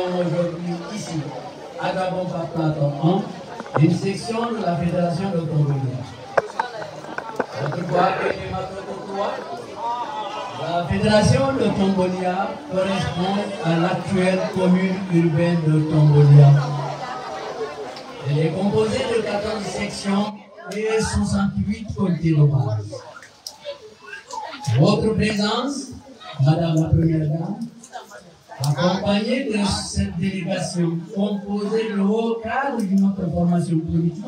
Aujourd'hui, ici, à Gabon-Plateau, une section de la Fédération de Tombolia. La Fédération de Tombolia correspond à l'actuelle commune urbaine de Tombolia. Elle est composée de 14 sections et 68 comités de base. Votre présence, Madame la Première Dame, accompagnée de cette délégation composée de haut cadre de notre formation politique,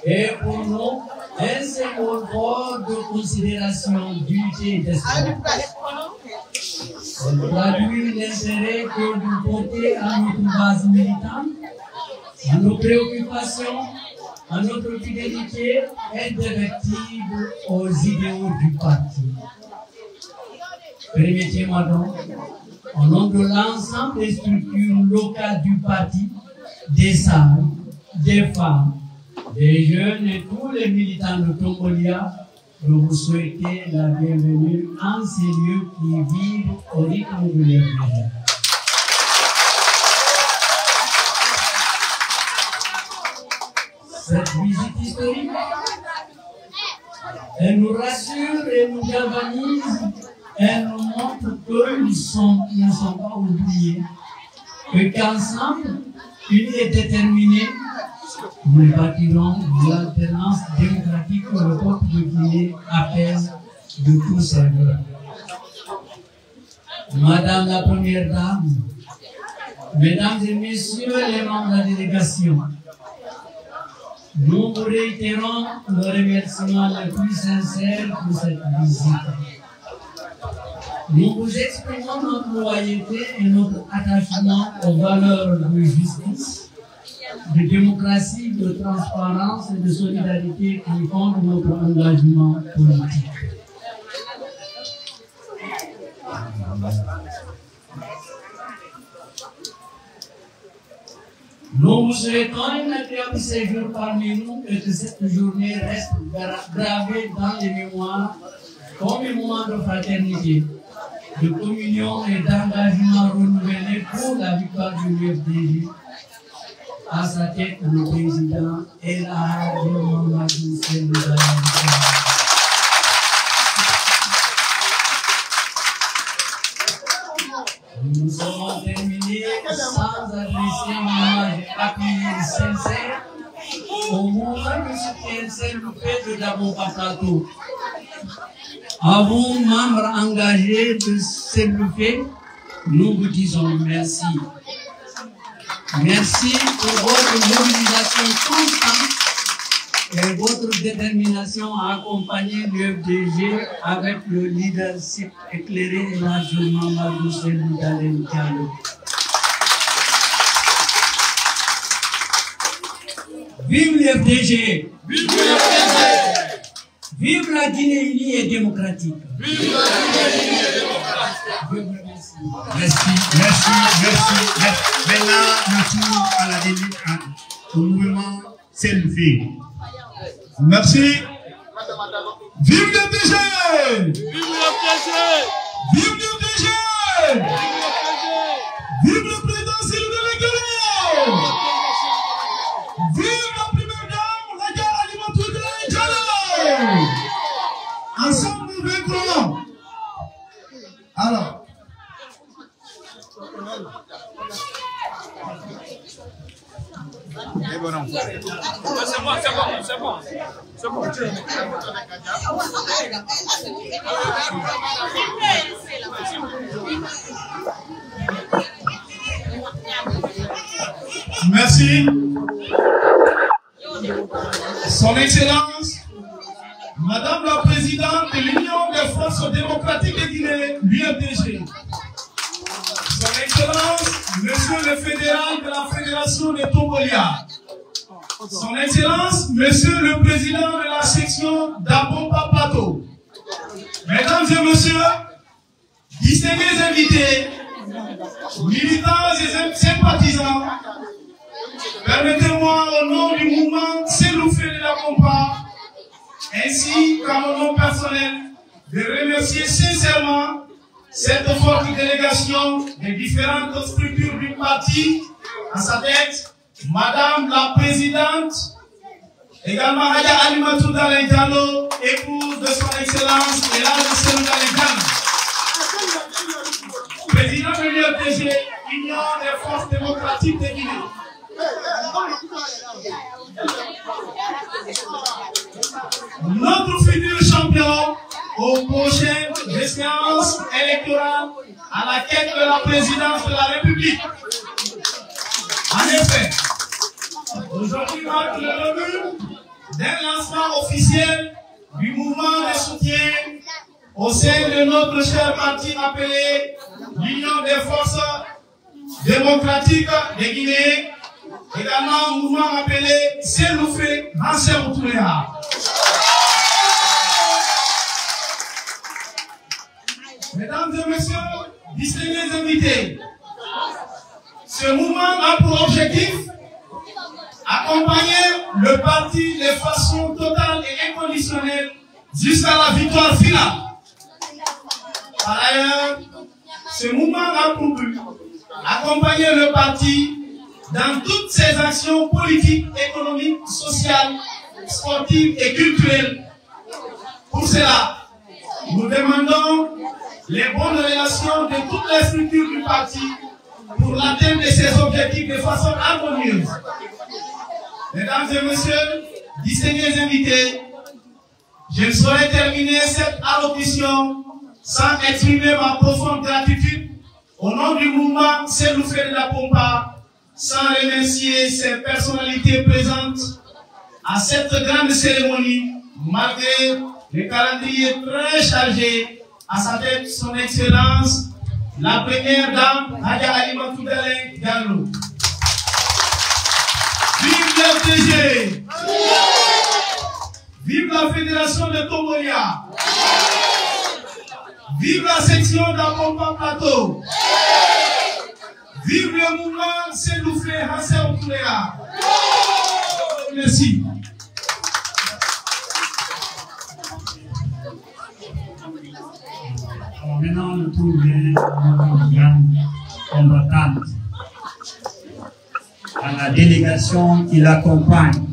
est pour nous un symbole fort de considération, d'unité et d'espoir. Elle traduit l'intérêt que vous portez à notre base militante, à nos préoccupations, à notre fidélité indéfectible aux idéaux du parti. Permettez-moi donc, au nom de l'ensemble des structures locales du parti, des salles, des femmes, des jeunes et tous les militants de Tombolia, de vous souhaiter la bienvenue en ces lieux qui vivent au rythme de leur vie. Cette visite historique, elle nous rassure et nous galvanise. Elle nous montre que nous ne sommes pas oubliés, et qu'ensemble, unis et déterminés, nous bâtirons l'alternance démocratique que le peuple de Guinée appelle de tous ses voeux. Madame la Première Dame, Mesdames et Messieurs les membres de la délégation, nous vous réitérons le remerciement le plus sincère pour cette visite. Nous vous exprimons notre loyauté et notre attachement aux valeurs de justice, de démocratie, de transparence et de solidarité qui fondent notre engagement politique. Nous vous souhaitons un agréable séjour parmi nous et que cette journée reste gravée dans les mémoires comme un moment de fraternité, de communion et d'engagement renouvelé pour la victoire du UFDG. À sa tête, le président El Hadji Mamadou Selou. Nous sommes terminés sans adresser un hommage appuyé et sincère au mouvement de soutien Selou-Fait de Gabon-Plateau. À vous, membres engagés de Selou-Fait, nous vous disons merci. Merci pour votre mobilisation constante et votre détermination à accompagner l'UFDG avec le leadership éclairé et largement Mamadou Selou Dalein Diallo. Vive l'UFDG! Vive l'UFDG! Vive la Guinée unie et démocratique! Vive la Guinée unie et démocratique! Je vous remercie. Merci. Maintenant, le tour à la délite au mouvement Selou-Fait. Merci. Vive le DG! Vive le DG! Vive le DG! Vive le président Selou Dalein. Vive la première dame, Adja Alimatou Dalein Diallo. Ensemble nous vaincrons. Alors. C'est bon. Merci. Son Excellence, Madame la Présidente de l'Union des Forces démocratiques de Guinée, l'UFDG. Son Excellence, Monsieur le Fédéral de la Fédération de Tombolia. Son Excellence, Monsieur le Président de la section d'Abo-Plateau. Mesdames et Messieurs, distingués invités, militants et sympathisants, permettez-moi au nom du mouvement Selou-Fait de la Compa, ainsi qu'à mon nom personnel, de remercier sincèrement cette forte délégation des différentes structures du parti, à sa tête, Madame la Présidente, également Hadja Alimatou Dalé Diallo, épouse de son Excellence Elhadji Cellou Dalé Diallo. Président de l'UFDG, Union des forces démocratiques de Guinée. Notre futur champion aux prochaines échéances électorales à la quête de la présidence de la République. En effet, aujourd'hui marque le début d'un lancement officiel du mouvement de soutien au sein de notre cher parti appelé l'Union des forces démocratiques de Guinée, également un mouvement appelé Selloufé Ansem Touléa. Mesdames et messieurs, distingués invités, ce mouvement a pour objectif accompagner le parti de façon totale et inconditionnelle jusqu'à la victoire finale. Par ailleurs, ce mouvement a pour but accompagner le parti dans toutes ses actions politiques, économiques, sociales, sportives et culturelles. Pour cela, nous demandons les bonnes relations de toutes les structures du parti pour l'atteinte de ses objectifs de façon harmonieuse. Mesdames et messieurs, distingués invités, je ne saurais terminer cette allocution sans exprimer ma profonde gratitude au nom du mouvement Selloufé de la Pompa, sans remercier ces personnalités présentes à cette grande cérémonie, malgré le calendrier très chargé, à sa tête son Excellence, la première dame, Hadja Alimatou Dalé Diallo. Vive l'UFDG! Vive la Fédération de Tombolia! Vive la section d'Apompa Plateau! Vive le mouvement Selloufé Ansem Touléa! Merci. Alors maintenant, le tour vient à notre grande combattante, à la délégation qui l'accompagne.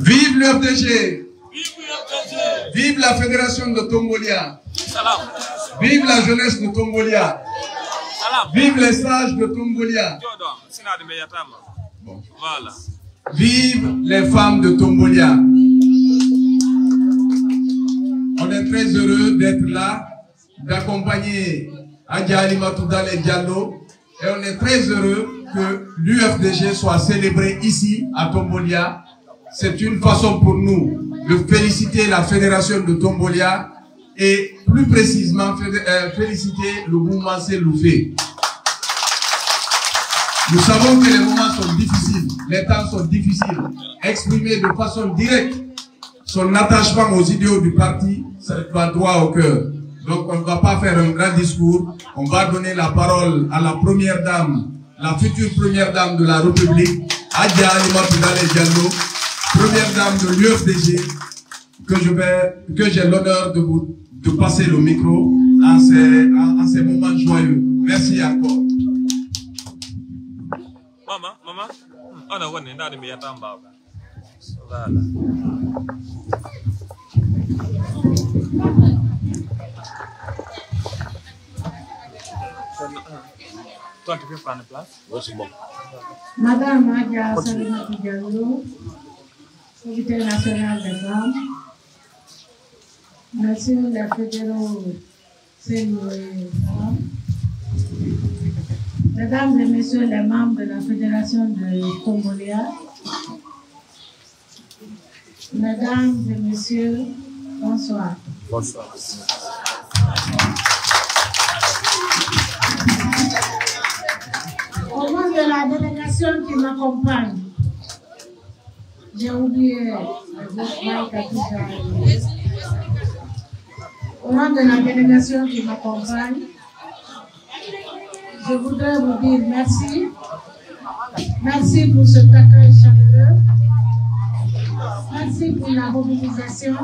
Vive l'UFDG! Vive la Fédération de Tombolia! Vive la jeunesse de Tombolia! Vive les sages de Tombolia! Bon. Vive les femmes de Tombolia! On est très heureux d'être là, d'accompagner Hadja Alimatou Dalé Diallo, et on est très heureux que l'UFDG soit célébré ici à Tombolia. C'est une façon pour nous de féliciter la Fédération de Tombolia et plus précisément féliciter le mouvement Selloufé. Nous savons que les moments sont difficiles, les temps sont difficiles. Exprimer de façon directe son attachement aux idéaux du parti, ça va droit au cœur. Donc on ne va pas faire un grand discours, on va donner la parole à la première dame, la future première dame de la République, Hadja Alimatou Dalé Diallo, première dame de l'UFDG, que j'ai l'honneur de passer le micro en ces moments joyeux. Merci encore. Maman, on a one in that me at Madame Hadja Alimatou Diallo, secrétaire national des femmes, Monsieur le fédéraux Selloufé, Mesdames et Messieurs les membres de la Fédération de Tombolia, Mesdames et Messieurs, bonsoir. Bonsoir. Au nom de la délégation qui m'accompagne, j'ai oublié au nom de la délégation qui m'accompagne, je voudrais vous dire merci. Merci pour cet accueil chaleureux. Merci pour la mobilisation.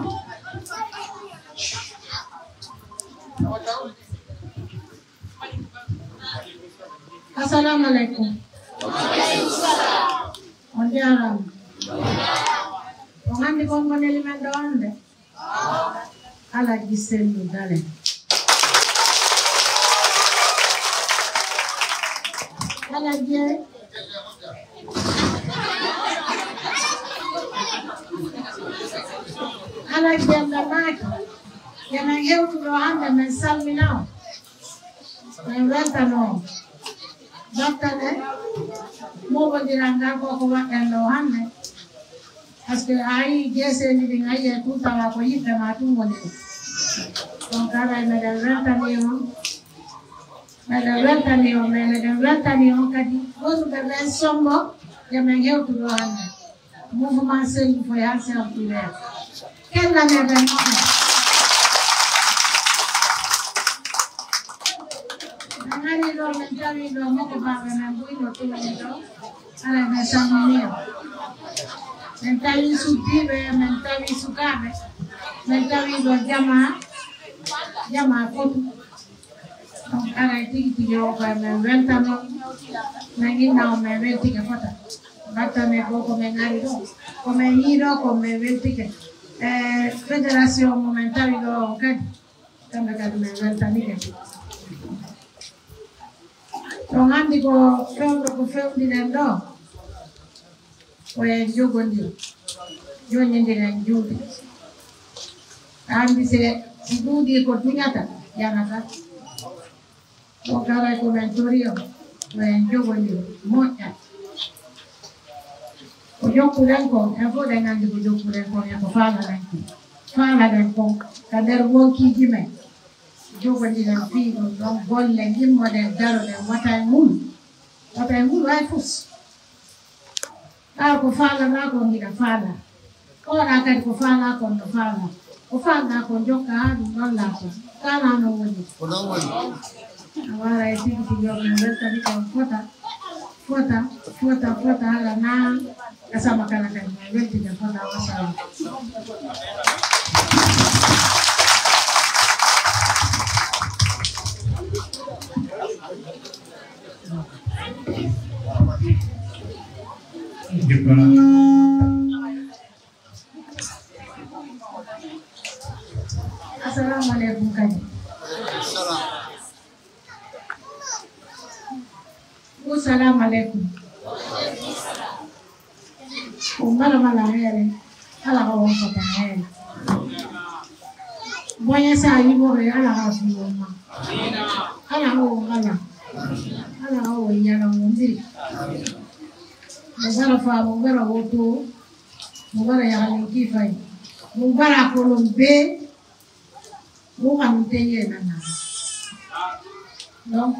Assalamu alaikum. On dit arabe. On a dit qu'on connaît les mains d'onde. Allah gisel nous d'aller. Allah bien. Allah bien la maki. Yana heu tu rohanda men salminao. Men ventano. Doctane. Mo bodiranga ko wakendo hanne. Parce que aïe, j'ai ni dingaye tout à la coïe de ma tout monnaie. Donc, elle me donne 20 années, on a dit, vous devez sombre, il y a un gars tout le monde. Mouvement, c'est une voyage, c'est un poulet. Quelle année de moi? Nani lo mentari lo mo ko ba na bui lo tu ni lo ala na samini mentari su tibe mentari su kame mentari lo llama foto ala tiki yo ba me ventano nangi na me venti ke foto bata me poco me ngari do come hiro come venti ke federación momentari do ke tambe ka me ventani ke Tongan di ko film di nendo, oye jogo ndio, jo nyende na judi. Andi se judi ko tunyata, yana ka. Okara ko mentorio, oye jogo ndio, moja. Ojo kulenko, efo dengan di ojo kulenko ya ko fala lenko, kader woki jime. Jogo di la figo, don bolle gimmo del daro del watay ngul ay fus. Ko fala na ko ngira fala. Ora ka ko fala ko no fala. Ko fala ko joka adu non la ko. Kana no woni. Awara iti ki yo na reta di ko fota ala na kasama kana kan welti da fota wasa. Assalamualaikum kan. Assalamualaikum. Umar malahele, ala ko fata hele. Boya sa ibo re ala ka fioma. Ala ko ala. Ala ko yana mundi. Mugara woto, mugara ya kifai, mugara kolombe, mugara muteye nana. Donc,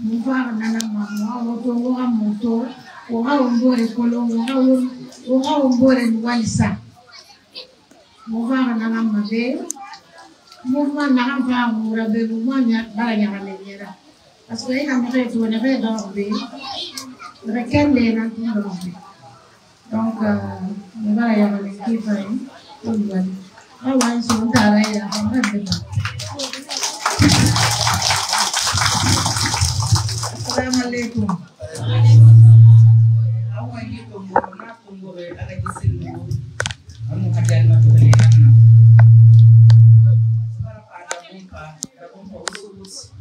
mugara nana mama, woto mugara moto, mugara umbore kolombe, mugara umbore nwalisa. Mugara nana mabe, mugara nana fa murabe, mugara bara ya halera. Parce que ina mugara tu na be dorbe. Requer les nantis donc on va y avoir les qui font on va avoir son travail à faire Assalamu alaikum awa yi to mo na ko ngo be ala gisil mo amu hadal ma to le nanna para pada bumpa rabumpa usus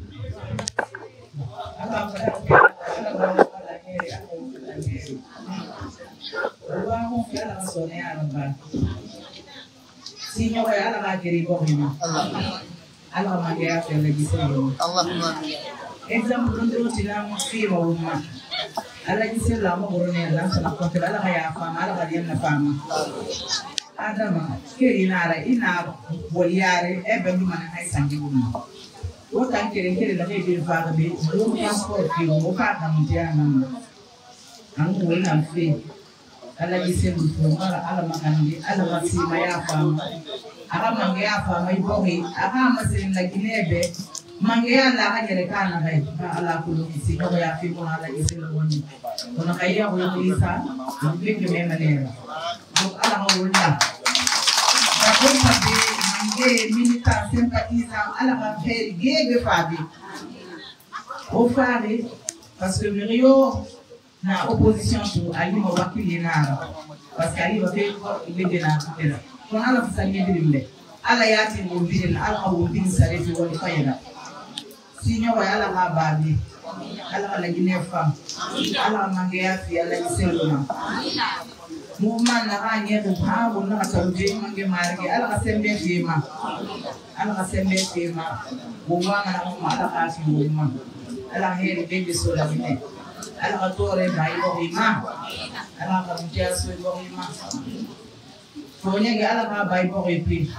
ala pada Signore alla magari bomba. Alla magari per le disegno. Allahumma. Esempio non ti dà un filo ma. Alla disegno la mogorone la sana conte alla ya fama alla dia na fama. Adama che ina vogliare e bello ma hai sangue buono. O tanke che la che fa be, o mi asporti o fa da mundiana. Angu wena fe. Alla disegno ala magandi ala masima ya fama. Aka mange ya fama ibogi aka masin la ginebe Mangea la hajerekana hai ala kulukisi kama ya fimu ala isela woni ona kaya ko isa big me manera donc ala hawla da ko tabe mangi milita sympathiza ala ba fer gebe fabi o fabi parce que Rio na opposition to ali mo wakili na parce que ali ba fe lebe na kutela kon ala fusanye dilimle ala yati mo bidin ala ko bidin sare fi woni fayda Signor ala babi ala la guinée femme ala mangea fi ala iseluna muma na anye ko ha wona ka tawje mange marge ala sembe fima muma na muma ala ka fi muma ala heri bebe sola mine ala tore bai ko ima ala ka mtia so ko ima fonya ga ala ka bai ko ipi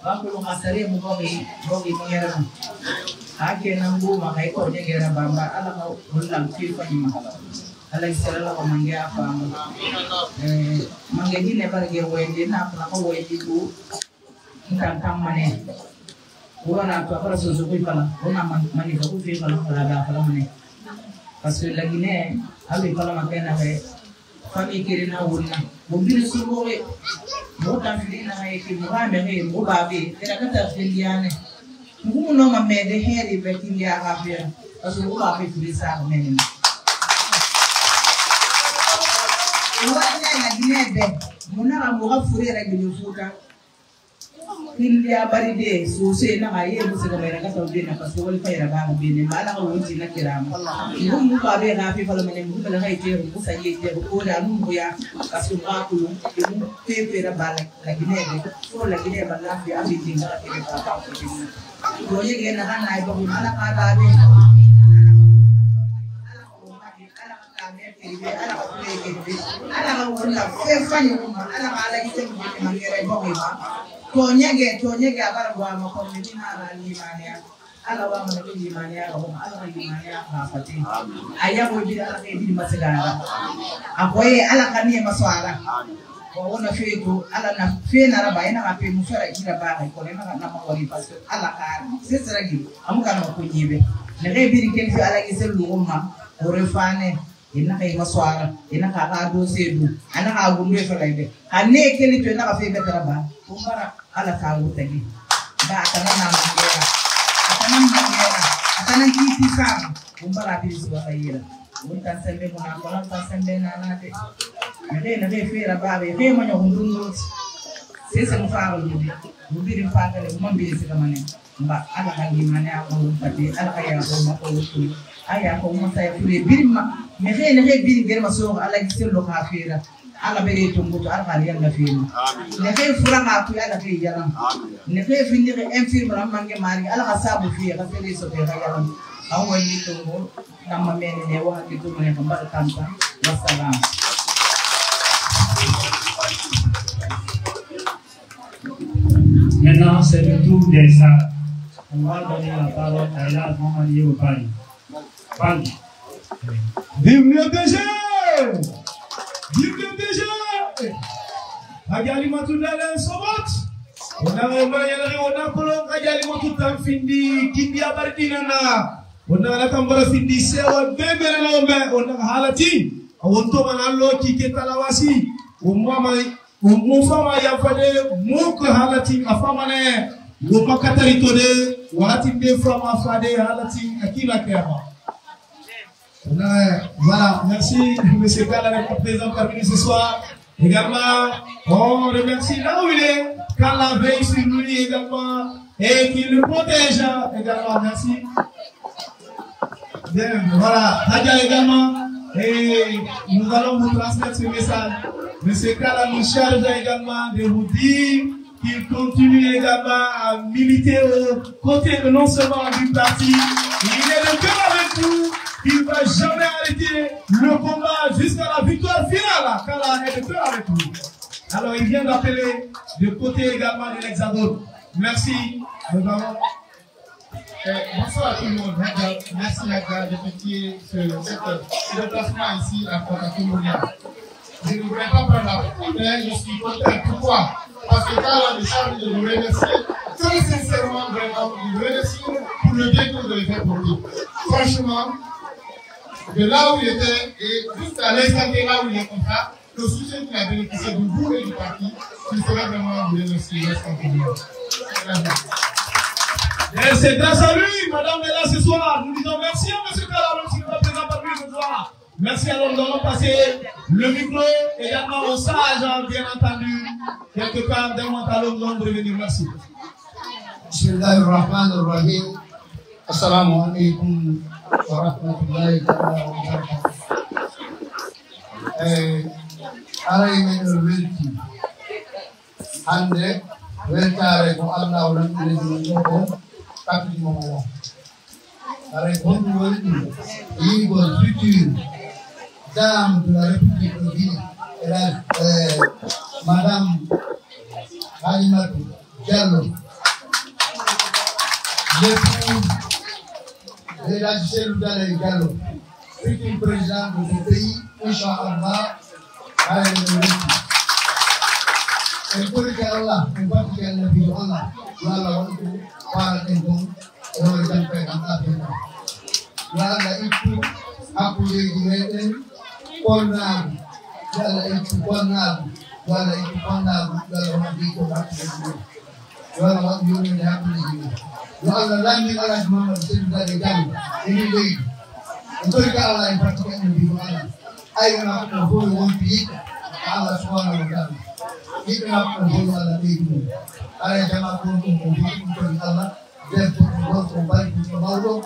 ba ko ka sare mu ko ngera ake nangu makai ko nyengera bamba ala ko ulang fi ko ima ala isela ko mangea fa mangi ne barge wende na ko wende ku ntan mane wana to para so ko kala ona mani ko fi kala kala mane parce que la Guinée avec kala makena he fami kirina wonna bobile sumowe mo tan filina hay ki mo me he mo babe era kata filiane ngumu no ma mede heri be kindia afia parce que mo babe filisa menen wana la Guinée be mona mo ga furera gini futa kindia baride so se na aye mo se ga mera ka tawde na parce que wal fayra ba be ne mala ko wonti na kirama ngumu ba be ga fi fala menen ngumu la hay te ko sa ye te ko da nu mo ya parce que ba ko mu pepe ra ba la Guinée be so la Guinée ba la fi abi dinga ke ba ba ko ye ge na kan ay ba ko mala ka ba be ala ko wala fe fanyo ma ala ala ki mo mangere bo ma tonyege abara bwa ko ni ala limania ala wa mo ni limania ko ala limania ba fati aya ko bi ala ke bi masagara akoye ala kanie maswala ko wona fe ko ala na fe na raba ina ka pe mu fera ira ba ko na ko ri parce que ala ka c'est ça gi amu kana ko nyibe ne re bi ken fi ala ki selu umma o refane ina kay maswala ina ka do sedu ana ka gumbe fa layde ane keli to na ka fe betara ba ko bara ala ka wutagi ba atana atana kiti sam ko bara bi so ayira wonta sembe ko na ko na sembe na na de na be fera ba be be mo nyondungo sese mfaro ndi mubiri mpanga le mambiri sikamane ba ala ka ngimane ako pati ala ka ya ko mako wutu aya ko mo tay fure birma me ne biri germa so ala giselo ka fera ala be to mutu ala ka yalla fera ne ke fura ka ku ala ke yalla ne ke finire infirme la mange mari ala ka sabu fi ka fere so be yalla aw wani to mo namma mene ne wa ke to ne ko ba tanta wassalam. Maintenant, c'est le tour des Arabes. On va donner la parole à Elad Mohamadi Opari. Parle. Vive le DG! Vive le DG! Agali matulala sobot. Ona mayalari ona kolon agali matutam findi kindi abardina na. Ona la tambara findi sewa bebere lombe ona halati. Awonto manallo kike talawasi. Umufama ya fade muku halati afamane wumakatari tode walati de fama fade halati akila kema. Voilà, merci monsieur Kala d'être présent parmi nous ce soir. Également, on remercie là où il est, Kala veille sur nous également et qui le protège également. Merci. Bien, voilà, Nadia également et nous allons vous transmettre ce message. Monsieur Kala nous charge également de vous dire qu'il continue également à militer aux côtés de non seulement du parti, il est de cœur avec nous, il ne va jamais arrêter le combat jusqu'à la victoire finale. Kala est de cœur avec nous. Alors il vient d'appeler de côté également de l'Hexagone. Merci. Nous allons... bonsoir à tout le monde. Merci Naga d'effectuer ce déplacement ici à Kounia. Je ne voudrais pas prendre la parole, je suis content. Pourquoi? Parce que Kala me charge de vous remercier très sincèrement, vraiment, de vous remercier pour le bien que vous avez fait pour lui. Franchement, de là où il était et jusqu'à l'instant là où il est comme ça, le soutien qu'il a bénéficié de vous et du parti, il serait vraiment vous remercier. Et c'est grâce à lui, madame est là ce soir. Nous disons merci à M. Kala, même s'il n'est pas présent parmi nous ce soir. Merci, alors nous allons passer le micro également au sage, bien entendu. Quelque part, d'un moment à l'autre, nous allons revenir. Merci. Bismillahirrahmanirrahim. Assalamu alaikum wa rahmatullahi wa barakatuh. Aray men welti hande weltare ko Allah wala ndiri ko takdi mo wala aray ko welti yigo futur dame de la République du Guinée madame Halimatou Diallo l'épouse de la Cellule Diallo futur président de ce pays Inch'Allah. En porque Allah, en parte que Allah vio Allah, ya Allah waktu para tentang orang sampai kata tentang. Ya Allah itu aku jadi kornal, ya Allah itu kornal, ya Allah itu kornal, ya Allah mati itu aku. Ya Allah waktu ini aku jadi. Ya Allah lagi Allah Muhammad sudah dijamin. Ini dia. En porque Allah en parte que Allah vio Allah. Hay una forma de Allah subhanahu wa ta'ala. Kita nak berdoa Allah itu. Ada jamaah untuk Allah. Dan untuk baik untuk Allah.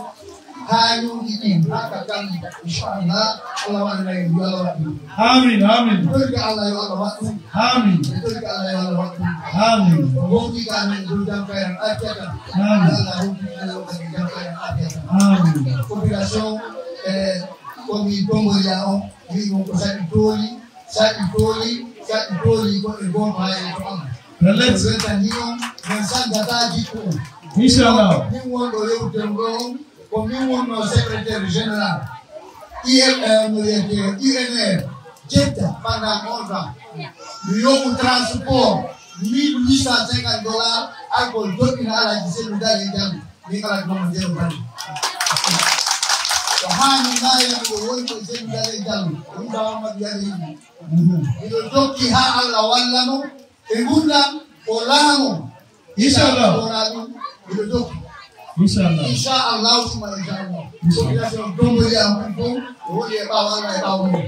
Hanya ini akan insyaallah Allah akan menjawab. Amin, amin. Berkat Allah ya Allah waktu. Amin. Berkat Allah ya Allah waktu. Amin. Bukti kami menjampaikan ajaran. Amin. Allah menjampaikan ajaran. Amin. Population kami Tomoriao, ini mau saya ditoli kok ibu bayar itu. Let's Bertanian mensan data jitu. Inshallah. Ni mau boleh utanggung, kami mau sekretari general. INR, Jeddah, pada orang. Beliau transport, $1.850 alkohol dokin ala jisel muda yang ni kalau mau menjadi. Hanya saya yang berwujud sebagai jalan, undang menjadi ini. Itu doki ha Allah wallano, undang olano. Insyaallah. Itu doki. Insyaallah. Insyaallah semua insyaallah. Kita sedang tunggu dia mampu, boleh bawa orang tahu.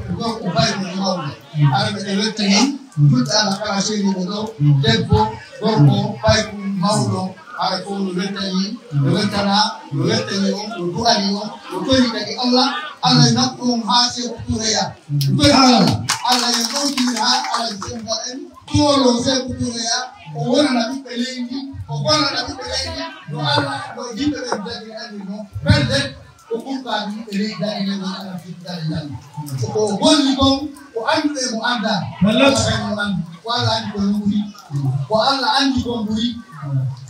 Kita upaya mau. Ada elektrik, kita anak kasih ini betul. Depo, gopo, baik mau. Ada pun lelaki, dari Allah, Allah nak hasil puturia. Allah yang kau kira Allah yang tolong saya puturia. Orang nabi pelini, orang nabi pelini. No Allah, no kita berjadi ani no. Berdek, hukum kami pelini dari negara kita ini. So boleh kau, ande mu anda. Wala ande kau wala ande kau buri.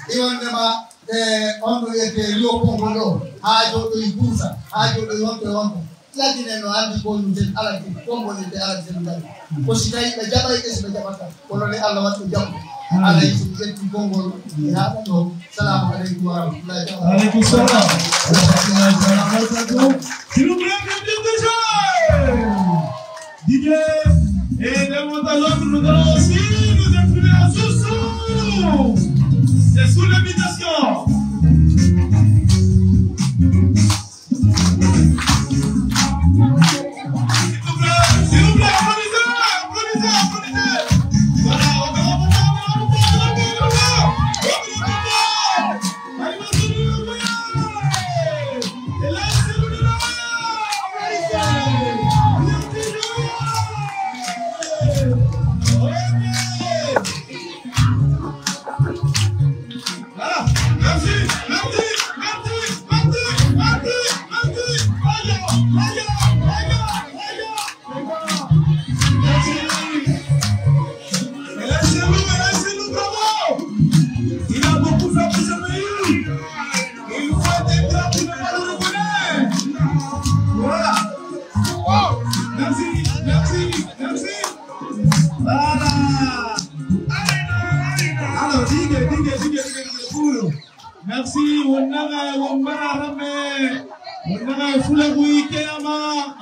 Iwan nama ondo yete yo kongolo hajo to ibusa hajo to yonto lakini no andi ko nje ala ki kongolo de ala jenda ko sidai be jaba ke be jabata ko le Allah watu jam ala yi yete kongolo ya to salamu alaikum wa rahmatullahi wa barakatuh. Alaikum salam wa rahmatullahi wa barakatuh. S'il vous plaît, déjà. DJ et de mon talent nous allons aussi nous exprimer en sous-sous. C'est sous l'invitation. S'il vous plaît, applaudissez. Voilà, on va Merci, on a foulé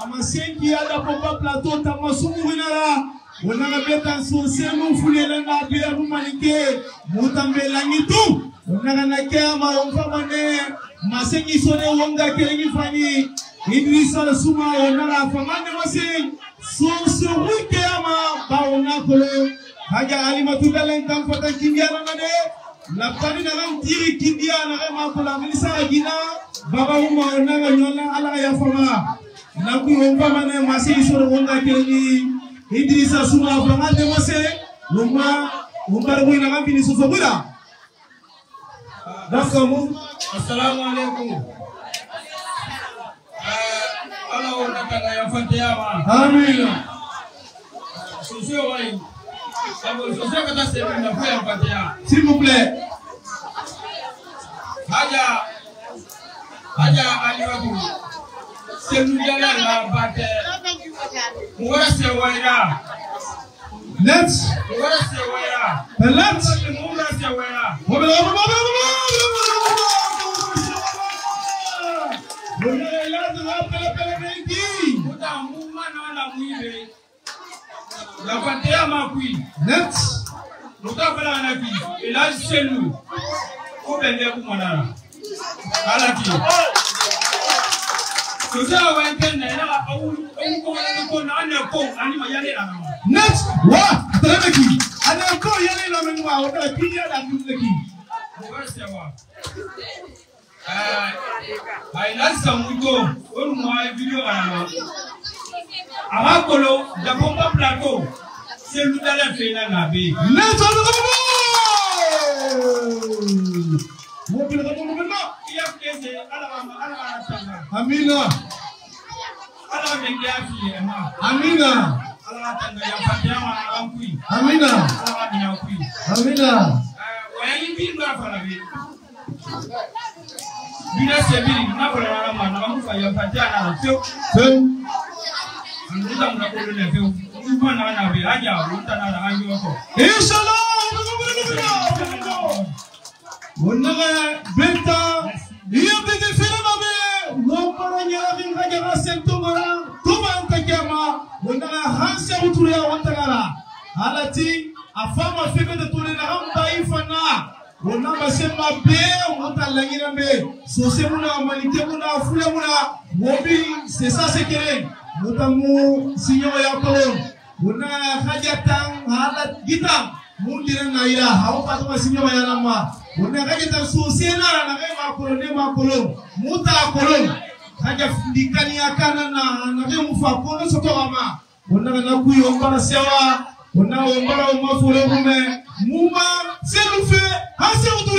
ama senki ada papa plateau tamasumurinara on a beta sosemu fulele na bia rumanike mutambe langitu on a na kema on famane masengi sone wonga kelengi fani Idrissa Suma on a famane masengi so wike ama ba on a kolo haja alimatu dalen tam fata kindiana nade la pani na ram tiri kindiana ma kola minisa gina Baba Uma onanga nyola ala ya fama na ku omba mane masi soro wonga kelni Idrissa Suma fanga de mase luma umbar bu na ngambini soso bula dakamu assalamu alaikum ala wona kala ya fatiya wa amin soso wai sabo soso kata se na fa fatiya s'il vous plaît Aja aliwatu selu jala la bate ngora se waira let's ngora se waira let's ngora se waira la bate ya makui let's mutafala na ki ila selu ko bende ku manara alati soja wenten na au ko na ane ko ani mayale na next wa teleki ane ko yale na menwa o da kiya da tuleki wa ai lasa muko on ma video ana awakolo da bomba plateau c'est nous dans la fena na be let's Amina. Amina. Amina. Amina. Alati afama febe de tourner na hamba ifana ona basema be ona langira be so se muna malike muna fule muna wobi c'est ça c'est kere notamu sinyo ya ko ona hajatan hala gitam mundira na ira hawo patuma sinyo ya nama ona hajatan so se na ma ko ne ma ko muta ko haja ndikani akana na be mufa ko no soto ama ona na kuyo mbara sewa on a un mafule mume muma c'est nous fait assez autour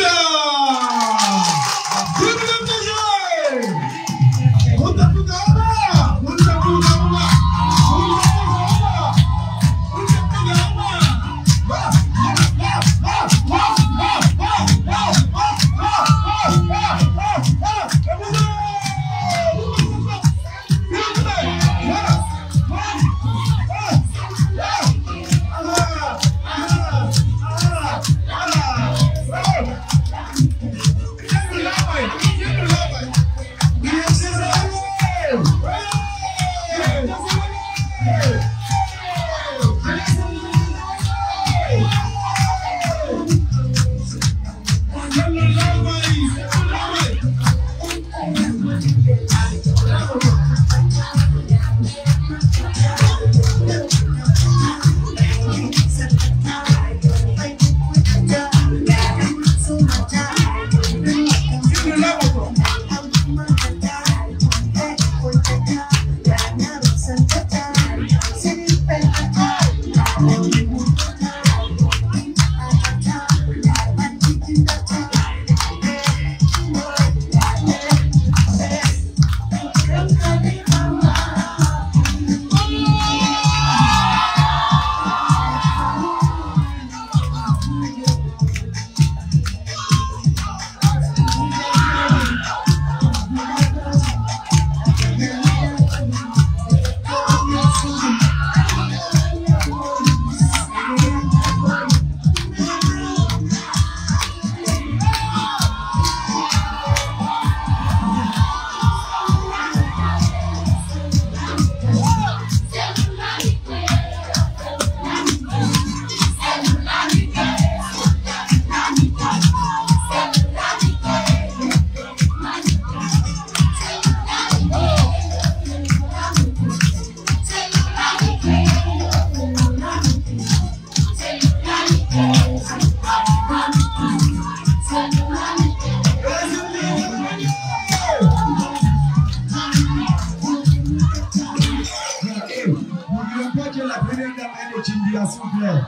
Jimbia, s'il vous plaît.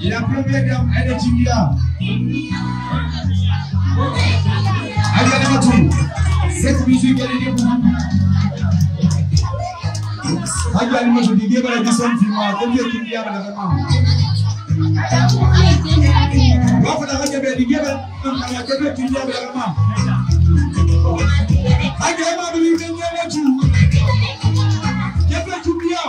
Et la première dame, elle est Jimbia. Allez, allez, tout. Cette musique, elle est pour vous. Allez, allez, moi, je dis, la descente, dis-moi, combien de Jimbia, vraiment. Wafu na haja bedi gebe na gebe kinya vraiment. Haja ma bi ni ngene tu. Gebe kinya.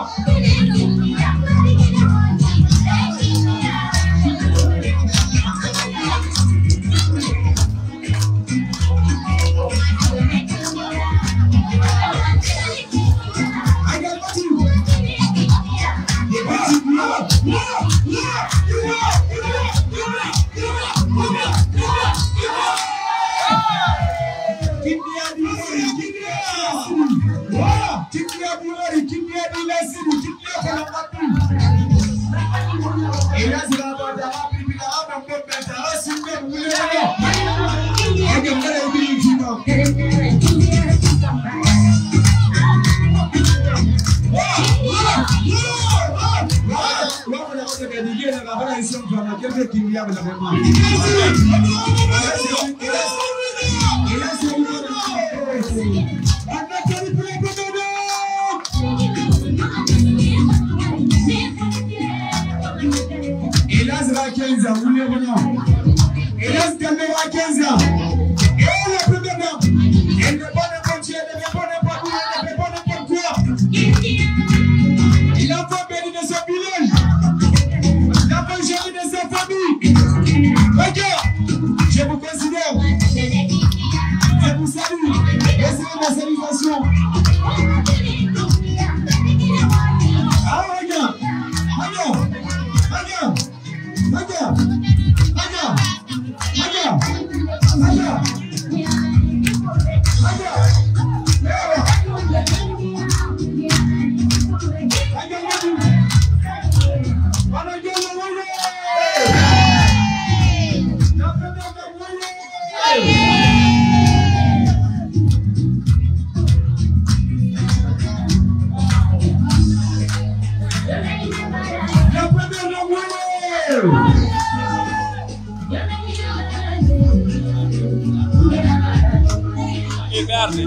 Grazie.